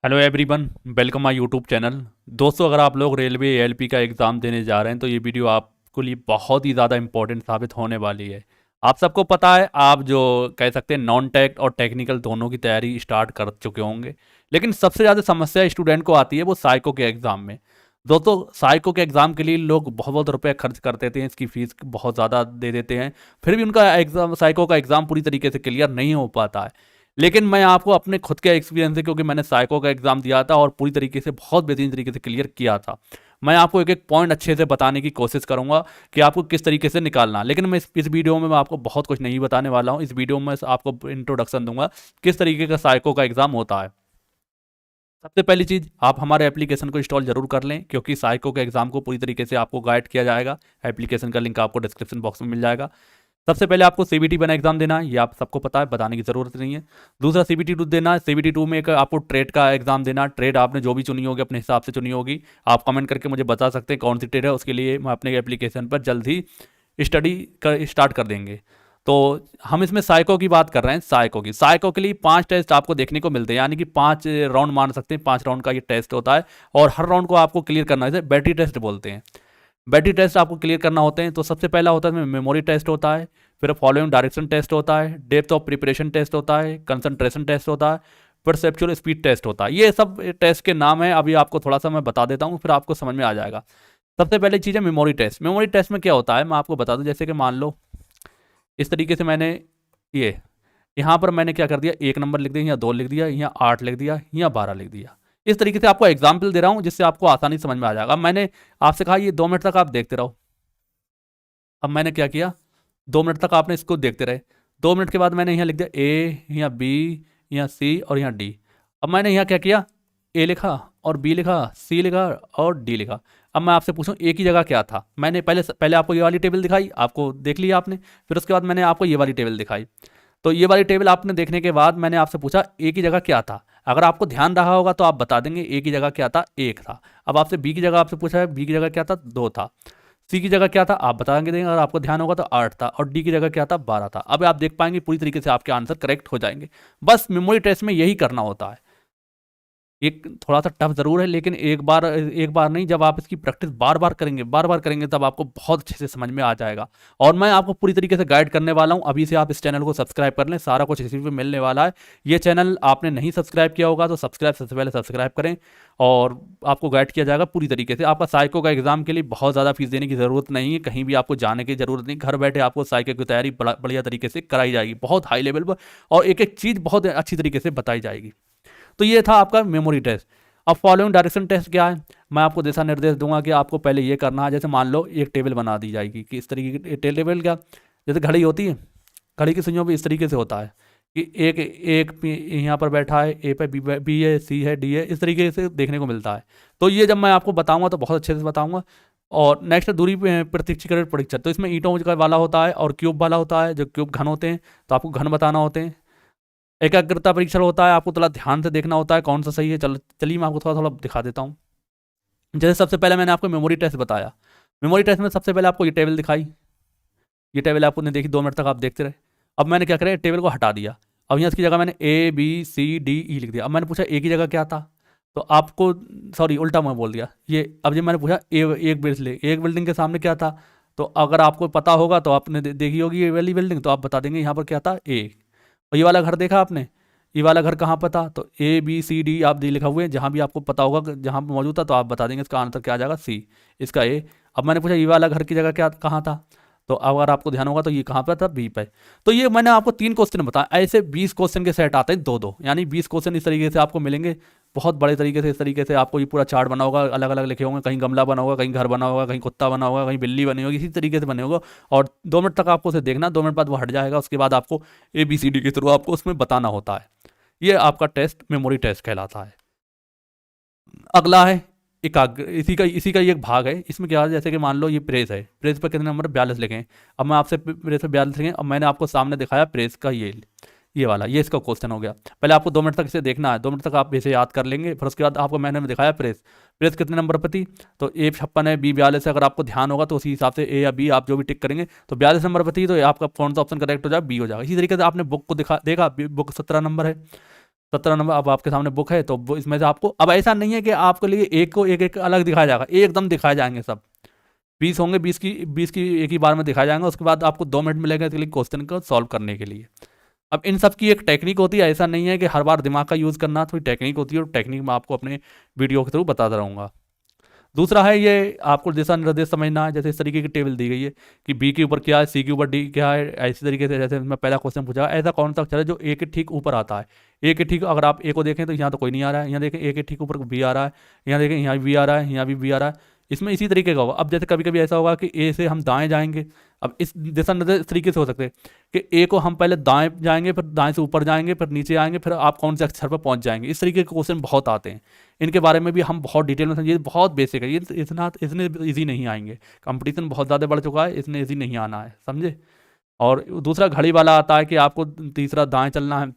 Hello everyone, welcome my YouTube channel. दोस्तों, अगर आप लोग रेलवे एएलपी का एग्ज़ाम देने जा रहे हैं तो ये वीडियो आपके लिए बहुत ही ज़्यादा इंपॉर्टेंट साबित होने वाली है। आप सबको पता है, आप जो कह सकते हैं नॉन टेक और टेक्निकल दोनों की तैयारी स्टार्ट कर चुके होंगे। लेकिन सबसे ज़्यादा समस्या स्टूडेंट को आती है वो साइको के एग्ज़ाम में। दोस्तों, साइको के एग्ज़ाम के लिए लोग बहुत बहुत रुपए खर्च कर देते हैं, इसकी फ़ीस बहुत ज़्यादा दे देते हैं। फिर भी उनका एग्ज़ाम, साइको का एग्ज़ाम पूरी तरीके से क्लियर नहीं हो पाता है। लेकिन मैं आपको अपने खुद के एक्सपीरियंस से, क्योंकि मैंने साइको का एग्ज़ाम दिया था और पूरी तरीके से बहुत बेहतरीन तरीके से क्लियर किया था, मैं आपको एक एक पॉइंट अच्छे से बताने की कोशिश करूंगा कि आपको किस तरीके से निकालना। लेकिन मैं इस वीडियो में मैं आपको बहुत कुछ नहीं बताने वाला हूं। इस वीडियो में आपको इंट्रोडक्शन दूंगा किस तरीके का साइको का एग्ज़ाम होता है। सबसे पहली चीज़, आप हमारे एप्लीकेशन को इंस्टॉल जरूर कर लें, क्योंकि साइको के एग्ज़ाम को पूरी तरीके से आपको गाइड किया जाएगा। एप्लीकेशन का लिंक आपको डिस्क्रिप्शन बॉक्स में मिल जाएगा। सबसे पहले आपको सीबीटी बना एग्जाम देना है, ये आप सबको पता है, बताने की ज़रूरत नहीं है। दूसरा सीबीटी 2 देना है। सीबीटी 2 में एक आपको ट्रेड का एग्जाम देना है। ट्रेड आपने जो भी चुनी होगी अपने हिसाब से चुनी होगी। आप कमेंट करके मुझे बता सकते हैं कौन सी ट्रेड है, उसके लिए मैं अपने एप्लीकेशन पर जल्द ही स्टडी कर स्टार्ट कर देंगे। तो हम इसमें साइको की बात कर रहे हैं। साइको के लिए 5 टेस्ट आपको देखने को मिलते हैं, यानी कि 5 राउंड मान सकते हैं। 5 राउंड का ये टेस्ट होता है और हर राउंड को आपको क्लियर करना है। इसे बैटरी टेस्ट बोलते हैं। बैटरी टेस्ट आपको क्लियर करना होते हैं। तो सबसे पहला होता है मेमोरी टेस्ट होता है, फिर फॉलोइंग डायरेक्शन टेस्ट होता है, डेप्थ ऑफ प्रिपरेशन टेस्ट होता है, कंसंट्रेशन टेस्ट होता है, परसेप्चुअल स्पीड टेस्ट होता है। ये सब टेस्ट के नाम है। अभी आपको थोड़ा सा मैं बता देता हूँ, फिर आपको समझ में आ जाएगा। सबसे पहली चीज़ है मेमोरी टेस्ट। मेमोरी टेस्ट में क्या होता है मैं आपको बता दूं। जैसे कि मान लो इस तरीके से मैंने ये यहाँ पर मैंने क्या कर दिया, 1 नंबर लिख दिया, यहाँ 2 लिख दिया, यहाँ 8 लिख दिया, यहाँ 12 लिख दिया। इस तरीके से आपको एग्जाम्पल दे रहा हूँ जिससे आपको आसानी से समझ में आ जाएगा। मैंने आपसे कहा ये 2 मिनट तक आप देखते रहो। अब मैंने क्या किया, 2 मिनट तक आपने इसको देखते रहे। 2 मिनट के बाद मैंने यहाँ लिख दिया ए, यहाँ बी, यहाँ सी और यहाँ डी। अब मैंने यहाँ क्या किया, ए लिखा और बी लिखा, सी लिखा और डी लिखा। अब मैं आपसे पूछूं एक ही जगह क्या था। मैंने पहले पहले आपको ये वाली टेबल दिखाई, आपको देख लिया आपने। फिर उसके बाद मैंने आपको ये वाली टेबल दिखाई। तो ये वाली टेबल आपने देखने के बाद मैंने आपसे पूछा एक ही जगह क्या था। अगर आपको ध्यान रहा होगा तो आप बता देंगे एक ही जगह क्या था, एक था। अब आपसे बी की जगह आपसे पूछा है, बी की जगह क्या था, 2 था। सी की जगह क्या था आप बताएंगे देंगे, अगर आपको ध्यान होगा तो 8 था। और डी की जगह क्या था, 12 था। अब आप देख पाएंगे पूरी तरीके से आपके आंसर करेक्ट हो जाएंगे। बस मेमोरी टेस्ट में यही करना होता है। एक थोड़ा सा टफ ज़रूर है, लेकिन एक बार नहीं, जब आप इसकी प्रैक्टिस बार बार करेंगे तब आपको बहुत अच्छे से समझ में आ जाएगा। और मैं आपको पूरी तरीके से गाइड करने वाला हूं। अभी से आप इस चैनल को सब्सक्राइब कर लें, सारा कुछ इसी पे मिलने वाला है। ये चैनल आपने नहीं सब्सक्राइब किया होगा तो सब्सक्राइब, सबसे पहले सब्सक्राइब करें। और आपको गाइड किया जाएगा पूरी तरीके से। आपका साइको का एग्जाम के लिए बहुत ज़्यादा फीस देने की ज़रूरत नहीं है, कहीं भी आपको जाने की ज़रूरत नहीं। घर बैठे आपको साइको की तैयारी बढ़िया तरीके से कराई जाएगी, बहुत हाई लेवल पर, और एक एक चीज़ बहुत अच्छी तरीके से बताई जाएगी। तो ये था आपका मेमोरी टेस्ट। अब फॉलोइंग डायरेक्शन टेस्ट क्या है, मैं आपको दिशा निर्देश दूंगा कि आपको पहले ये करना है। जैसे मान लो एक टेबल बना दी जाएगी कि इस तरीके की टेबल, क्या जैसे घड़ी होती है, घड़ी की सुइयों पे इस तरीके से होता है कि एक एक यहाँ पर बैठा है, ए पे बी है, सी है, डी है, इस तरीके से देखने को मिलता है। तो ये जब मैं आपको बताऊंगा तो बहुत अच्छे से बताऊंगा। और नेक्स्ट दूरी प्रत्यक्षीकरण परीक्षण, तो इसमें ईंटों का वाला होता है और क्यूब वाला होता है। जो क्यूब घन होते हैं तो आपको घन बताना होते हैं। एकाग्रता परीक्षण होता है, आपको थोड़ा ध्यान से देखना होता है कौन सा सही है। चलिए मैं आपको थोड़ा थोड़ा दिखा देता हूँ। जैसे सबसे पहले मैंने आपको मेमोरी टेस्ट बताया। मेमोरी टेस्ट में सबसे पहले आपको ये टेबल दिखाई, ये टेबल आपको ने देखी, 2 मिनट तक आप देखते रहे। अब मैंने क्या करा, टेबल को हटा दिया। अब यहाँ इसकी जगह मैंने A B C D E लिख दिया। अब मैंने पूछा ए की जगह क्या था, तो आपको, सॉरी उल्टा मैं बोल दिया ये। अब जब मैंने पूछा एक बिल्डिंग, एक बिल्डिंग के सामने क्या था, तो अगर आपको पता होगा तो आपने देखी होगी ये वाली बिल्डिंग, तो आप बता देंगे यहाँ पर क्या था, ए। और ये वाला घर देखा आपने, ये वाला घर कहाँ पर था, तो ए बी सी डी आप डी लिखा हुआ है। जहाँ भी आपको पता होगा जहाँ पर मौजूद था तो आप बता देंगे इसका आंसर क्या आ जाएगा, सी, इसका ए। अब मैंने पूछा ये वाला घर की जगह क्या कहाँ था, तो अगर आपको ध्यान होगा तो ये कहाँ पर था, बी पे। तो ये मैंने आपको 3 क्वेश्चन बताया। ऐसे 20 क्वेश्चन के सेट आते हैं, 2-2, यानी 20 क्वेश्चन इस तरीके से आपको मिलेंगे। बहुत बड़े तरीके से, इस तरीके से आपको ये पूरा चार्ट बना होगा, अलग अलग लिखे होंगे, कहीं गमला बना होगा, कहीं घर बना होगा, कहीं कुत्ता बना होगा, कहीं बिल्ली बनी होगी, इसी तरीके से बने होगा। और 2 मिनट तक आपको उसे देखना, 2 मिनट बाद वो हट जाएगा। उसके बाद आपको ABCD के थ्रू आपको उसमें बताना होता है। ये आपका टेस्ट मेमोरी टेस्ट कहलाता है। अगला है एकाग्र, इसी का ये एक भाग है। इसमें क्या है, जैसे कि मान लो ये प्रेस है, प्रेस पर कितने नंबर, 42 लिखें। अब मैं आपसे प्रेस पर 42 लिखें। अब मैंने आपको सामने दिखाया प्रेस का ये वाला, ये इसका क्वेश्चन हो गया। पहले आपको 2 मिनट तक इसे देखना है, 2 मिनट तक आप इसे याद कर लेंगे। फिर उसके बाद आपको मैंने दिखाया प्रेस, प्रेस कितने नंबर पर थी, तो ए 56 है, बी 42 है। अगर आपको ध्यान होगा तो उसी हिसाब से ए या बी आप जो भी टिक करेंगे। तो 42 नंबर पर थी, तो आपका कौन सा ऑप्शन करेक्ट हो जाएगा, बी हो जाएगा। इसी तरीके से आपने बुक को देखा, बुक 17 नंबर है, 17 नंबर अब आपके सामने बुक है, तो वो इसमें से आपको, अब ऐसा नहीं है कि आपके लिए एक को एक एक अलग दिखाया जाएगा, एकदम दिखाए जाएंगे सब 20 होंगे, 20 की एक ही बार में दिखाया जाएंगे। उसके बाद आपको 2 मिनट मिलेगा इसके लिए क्वेश्चन को सॉल्व करने के लिए। अब इन सब की एक टेक्निक होती है, ऐसा नहीं है कि हर बार दिमाग का यूज़ करना, थोड़ी टेक्निक होती है और टेक्निक मैं आपको अपने वीडियो के थ्रू बताता रहूँगा। दूसरा है ये आपको दिशा निर्देश समझना है, जैसे इस तरीके की टेबल दी गई है कि बी के ऊपर क्या है, सी के ऊपर डी क्या है, ऐसी तरीके से जैसे मैं पहला क्वेश्चन पूछा, ऐसा कौन सा अक्षर है जो ए के ठीक ऊपर आता है। ए के ठीक, अगर आप ए को देखें तो यहाँ तो कोई नहीं आ रहा है, यहाँ देखें ए के ठीक ऊपर बी आ रहा है, यहाँ देखें यहाँ बी आ रहा है, यहाँ भी बी आ रहा है। इसमें इसी तरीके का होगा। अब जैसे कभी कभी ऐसा होगा कि ए से हम दाएं जाएंगे, अब इस दिशा निर्देश इस तरीके से हो सकते हैं कि ए को हम पहले दाएं जाएंगे, फिर दाएं से ऊपर जाएंगे, फिर नीचे आएंगे, फिर आप कौन से अक्षर पर पहुंच जाएंगे। इस तरीके के क्वेश्चन बहुत आते हैं, इनके बारे में भी हम बहुत डिटेल में समझिए। बहुत बेसिक है ये, इतने ईजी नहीं आएंगे, कंपटीशन बहुत ज़्यादा बढ़ चुका है, इतने ईजी नहीं आना है, समझे। और दूसरा घड़ी वाला आता है कि आपको तीसरा दाएं चलना है,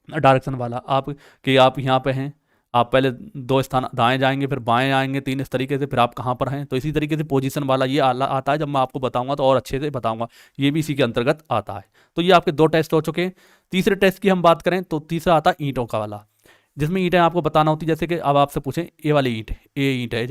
डायरेक्शन वाला, आप कि आप यहाँ पे हैं, आप पहले 2 स्थान दाएं जाएंगे, फिर बाएं आएंगे 3, इस तरीके से, फिर आप कहाँ पर हैं। तो इसी तरीके से पोजीशन वाला ये आता है, जब मैं आपको बताऊंगा तो और अच्छे से बताऊंगा, ये भी इसी के अंतर्गत आता है। तो ये आपके 2 टेस्ट हो चुके हैं। तीसरे टेस्ट की हम बात करें तो तीसरा आता है ईंटों का वाला, जिसमें ईंटें आपको बताना होती है। जैसे कि अब आपसे पूछें ए वाली ईंट, ए ईंट है,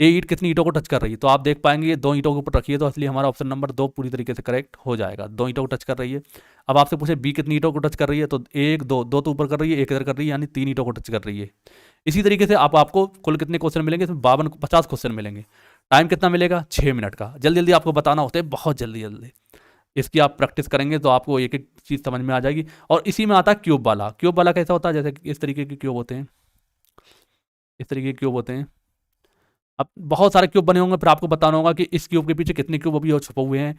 ए ईंट कितनी ईंटों को टच कर रही है, तो आप देख पाएंगे ये 2 ईंटों के ऊपर रखी है, तो इसलिए हमारा ऑप्शन नंबर 2 पूरी तरीके से करेक्ट हो जाएगा, 2 ईंटों को टच कर रही है। अब आपसे पूछे बी कितनी ईंटों को टच कर रही है, तो 1 2 2 तो ऊपर कर रही है, 1 इधर कर रही है, यानी 3 ईंटों को टच कर रही है। इसी तरीके से आपको कुल कितने क्वेश्चन मिलेंगे, इसमें 50 क्वेश्चन मिलेंगे। टाइम कितना मिलेगा, 6 मिनट का। जल्दी जल्दी आपको बताना होता है, बहुत जल्दी जल्दी। इसकी आप प्रैक्टिस करेंगे तो आपको एक एक चीज़ समझ में आ जाएगी। और इसी में आता है क्यूब वाला। क्यूब वाला कैसा होता है, जैसे इस तरीके के क्यूब होते हैं, इस तरीके के क्यूब होते हैं। अब बहुत सारे क्यूब बने होंगे, फिर आपको बताना होगा कि इस क्यूब के पीछे कितने क्यूब अभी और छुपे हुए हैं,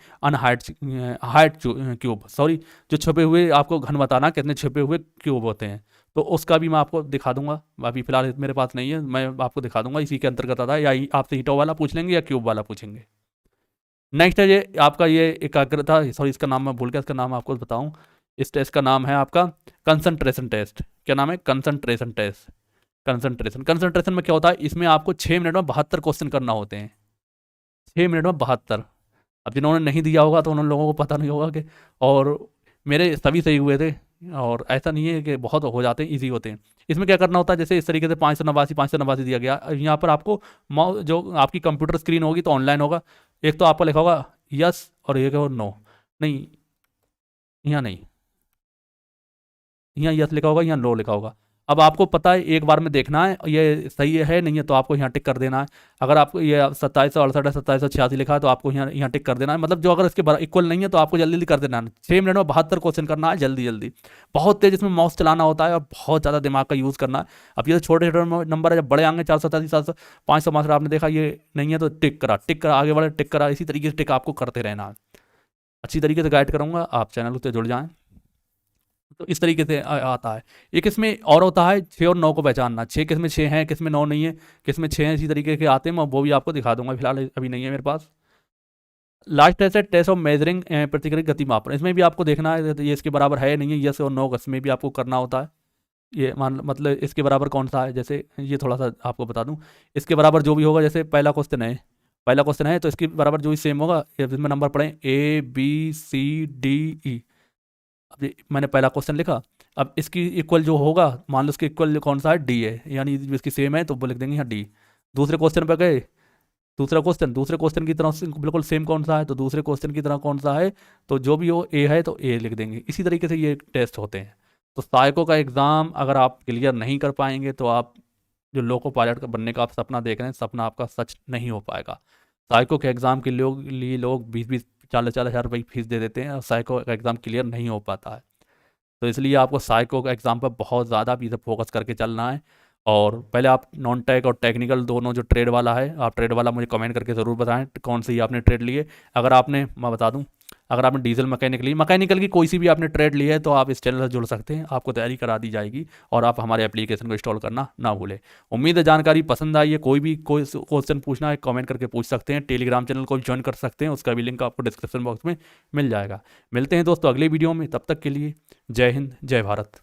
हाइट क्यूब, सॉरी, जो छुपे हुए आपको घन बताना कितने छुपे हुए क्यूब होते हैं। तो उसका भी मैं आपको दिखा दूंगा, अभी फिलहाल मेरे पास नहीं है, मैं आपको दिखा दूंगा। इसी के अंतर्गत आता है, या आपसे ईंटों वाला पूछ लेंगे या क्यूब वाला पूछेंगे। नेक्स्ट है ये आपका ये एकाग्रता, सॉरी इसका नाम मैं भूल गया, इसका नाम आपको बताऊं। इस टेस्ट का नाम है आपका कंसंट्रेशन टेस्ट। क्या नाम है, कंसंट्रेशन टेस्ट। कंसंट्रेशन में क्या होता है, इसमें आपको 6 मिनट में 72 क्वेश्चन करना होते हैं, 6 मिनट में 72। अब जिन्होंने नहीं दिया होगा तो उन लोगों को पता नहीं होगा कि, और मेरे सभी सही हुए थे, और ऐसा नहीं है कि बहुत हो जाते हैं, ईजी होते हैं। इसमें क्या करना होता है, जैसे इस तरीके से 589 दिया गया, यहाँ पर आपको जो आपकी कंप्यूटर स्क्रीन होगी तो ऑनलाइन होगा, एक तो आपको लिखा होगा यस और एक और नो, नहीं यहाँ नहीं, यहाँ यस लिखा होगा, यहाँ नो लिखा होगा। अब आपको पता है एक बार में देखना है ये सही है नहीं है, तो आपको यहाँ टिक कर देना है। अगर आपको ये 2768 है, 2786 लिखा है, तो आपको यहाँ टिक कर देना है। मतलब जो अगर इसके इक्वल नहीं है तो आपको जल्दी जल्दी कर देना है। 6 मिनट में 72 क्वेश्चन करना है, जल्दी जल्दी। बहुत तेज इसमें माउस चलाना होता है और बहुत ज़्यादा दिमाग का यूज़ करना है। अब ये छोटे छोटे नंबर है, जब बड़े आएंगे 487 700 562 आपने देखा ये नहीं है तो टिक करा, आगे बढ़े टिक करा, इसी तरीके से टिक आपको करते रहना है। अच्छी तरीके से गाइड करूँगा, आप चैनल से जुड़ जाएँ। तो इस तरीके से आता है। एक इसमें और होता है 6 और 9 को पहचानना, 6 किस में 6 हैं, किस में 9 नहीं है, किस में 6 हैं, इसी तरीके के आते हैं। मैं वो भी आपको दिखा दूंगा, फिलहाल अभी नहीं है मेरे पास। लास्ट टेस्ट है टेस्ट ऑफ मेजरिंग प्रतिक्रिया गति मापन। इसमें भी आपको देखना है ये इसके बराबर है नहीं है, यस और नो, इसमें भी आपको करना होता है। ये मतलब इसके बराबर कौन सा है, जैसे ये थोड़ा सा आपको बता दूं, इसके बराबर जो भी होगा, जैसे पहला क्वेश्चन है तो इसके बराबर जो भी सेम होगा, इसमें नंबर पढ़ें ABCDE। अब मैंने पहला क्वेश्चन लिखा, अब इसकी इक्वल जो होगा, मान लो इसके इक्वल कौन सा है, डी है, यानी इसकी सेम है तो वो लिख देंगे यहाँ डी। दूसरे क्वेश्चन पर गए, दूसरे क्वेश्चन की तरह बिल्कुल सेम कौन सा है, तो दूसरे क्वेश्चन की तरह कौन सा है, तो जो भी हो ए है तो ए लिख देंगे। इसी तरीके से ये टेस्ट होते हैं। तो साइको का एग्ज़ाम अगर आप क्लियर नहीं कर पाएंगे तो आप जो लोको पायलट का बनने का आप सपना देख रहे हैं, सपना आपका सच नहीं हो पाएगा। साइको के एग्ज़ाम के लिए लोग 20-20 40-40 हज़ार रुपये फीस दे देते हैं और साइको का एग्ज़ाम क्लियर नहीं हो पाता है। तो इसलिए आपको साइको का एग्ज़ाम पर बहुत ज़्यादा भी फोकस करके चलना है। और पहले आप नॉन टेक और टेक्निकल दोनों, जो ट्रेड वाला है, आप ट्रेड वाला मुझे कमेंट करके ज़रूर बताएं कौन सी आपने ट्रेड ली है। अगर आपने, मैं बता दूं, अगर आपने डीजल मैकेनिकल की कोई सी भी आपने ट्रेड ली है तो आप इस चैनल से जुड़ सकते हैं, आपको तैयारी करा दी जाएगी और आप हमारे एप्लीकेशन को इंस्टॉल करना ना भूलें। उम्मीद है जानकारी पसंद आई है। कोई क्वेश्चन पूछना है कमेंट करके पूछ सकते हैं। टेलीग्राम चैनल को भी ज्वाइन कर सकते हैं, उसका भी लिंक आपको डिस्क्रिप्शन बॉक्स में मिल जाएगा। मिलते हैं दोस्तों अगले वीडियो में, तब तक के लिए जय हिंद, जय भारत।